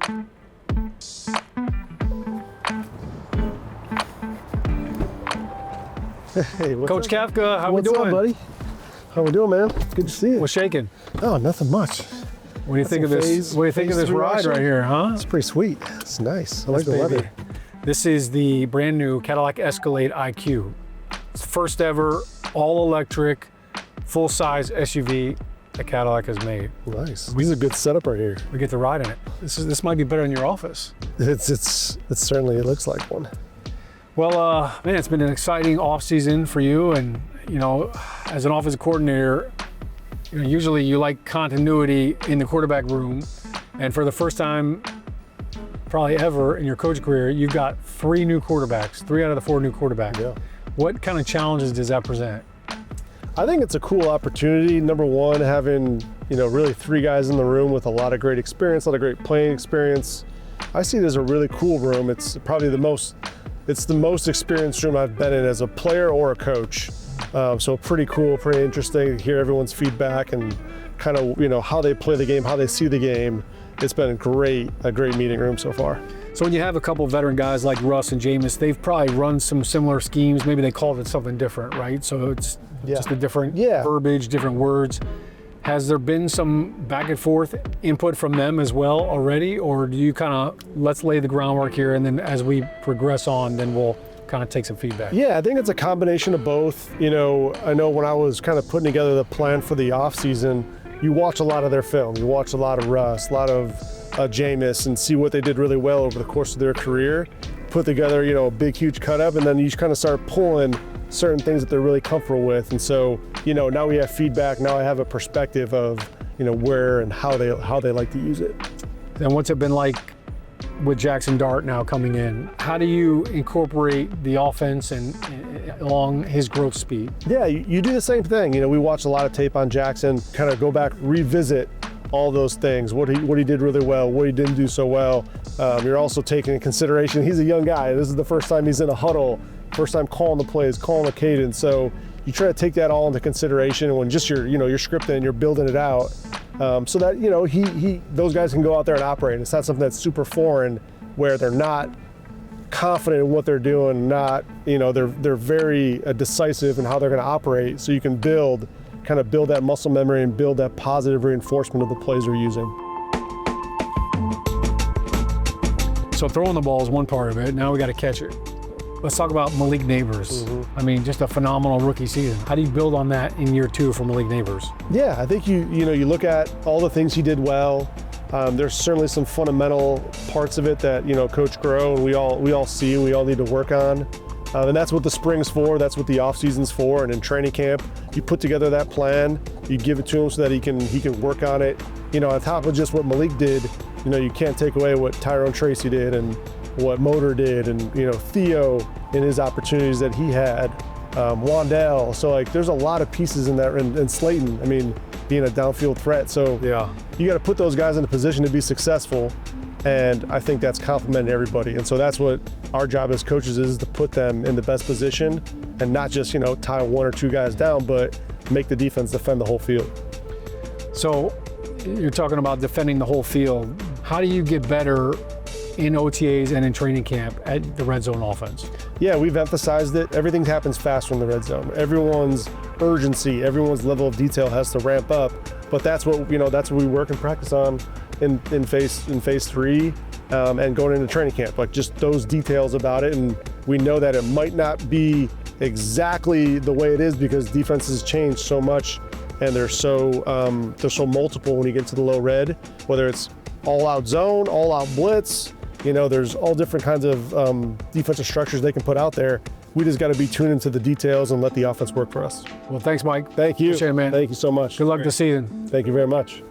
Hey, Coach Kafka, how we what's doing? up, buddy? How we doing, man? Good to see you. What's shaking? Oh, nothing much. What do you think of this? What do you think of this ride right here, huh? It's pretty sweet. It's nice. I like the Baby. leather. This is the brand new Cadillac Escalade IQ. It's the first ever all electric, full size SUV that Cadillac has made. Nice. This is a good setup right here. We get to ride in it. This might be better than your office. It's certainly, it looks like one. Well, man, it's been an exciting off season for you, and you know, as an offensive coordinator, you know, usually you like continuity in the quarterback room, and for the first time probably ever in your coach career, you've got 3 new quarterbacks, 3 out of the 4 new quarterbacks. Yeah. What kind of challenges does that present? I think it's a cool opportunity. Number one, having, you know, really 3 guys in the room with a lot of great experience, a lot of great playing experience. I see it as a really cool room. It's probably the most experienced room I've been in as a player or a coach. So pretty cool, pretty interesting to hear everyone's feedback and kind of, you know, how they play the game, how they see the game. It's been a great meeting room so far. So when you have a couple of veteran guys like Russ and Jameis, they've probably run some similar schemes. Maybe they called it something different, right? So it's just a different verbiage, different words. Has there been some back and forth input from them as well already? Or do you kind of, let's lay the groundwork here, and then as we progress on, then we'll kind of take some feedback? Yeah, I think it's a combination of both. You know, I know when I was kind of putting together the plan for the off season, you watch a lot of their film. You watch a lot of Russ, a lot of Jameis, and see what they did really well over the course of their career. Put together, you know, a big, huge cut up, and then you just kind of start pulling certain things that they're really comfortable with. And so, you know, now we have feedback. Now I have a perspective of, you know, where and how they like to use it. And what's it been like with Jackson Dart now coming in? How do you incorporate the offense and along his growth speed? Yeah, you do the same thing. You know, we watch a lot of tape on Jackson, kind of go back, revisit all those things, what he did really well, what he didn't do so well. You're also taking into consideration, he's a young guy. This is the first time he's in a huddle, first time calling the plays, calling the cadence. So you try to take that all into consideration when just you're scripting and you're building it out, so that, you know, those guys can go out there and operate. It's not something that's super foreign where they're not confident in what they're doing, not, you know, they're very decisive in how they're going to operate. So you can kind of build that muscle memory and build that positive reinforcement of the plays they're using. So throwing the ball is one part of it. Now we got to catch it. Let's talk about Malik Neighbors. I mean, just a phenomenal rookie season. How do you build on that in year 2 for Malik Neighbors? Yeah, I think you look at all the things he did well. There's certainly some fundamental parts of it that, you know, Coach Grow and we all see, we all need to work on. And that's what the spring's for, that's what the off season's for. And in training camp, you put together that plan, you give it to him so that he can work on it. You know, on top of just what Malik did, you know, you can't take away what Tyrone Tracy did and what Motor did, and, you know, Theo in his opportunities that he had, Wandell. So like, there's a lot of pieces in that, and Slayton, I mean, being a downfield threat. So yeah, you got to put those guys in a position to be successful. And I think that's complimenting everybody. And so that's what our job as coaches is, to put them in the best position and not just, you know, tie 1 or 2 guys down, but make the defense defend the whole field. So you're talking about defending the whole field. How do you get better in OTAs and in training camp at the red zone offense? Yeah, we've emphasized it. Everything happens faster in the red zone. Everyone's urgency, everyone's level of detail has to ramp up. But that's what we work and practice on in phase 3 and going into training camp. Like, just those details about it. And we know that it might not be exactly the way it is because defenses change so much and they're so multiple when you get to the low red, whether it's all out zone, all out blitz. You know, there's all different kinds of defensive structures they can put out there. We just got to be tuned into the details and let the offense work for us. Well, thanks, Mike. Thank you. Appreciate it, man. Thank you so much. Good luck this season. Thank you very much.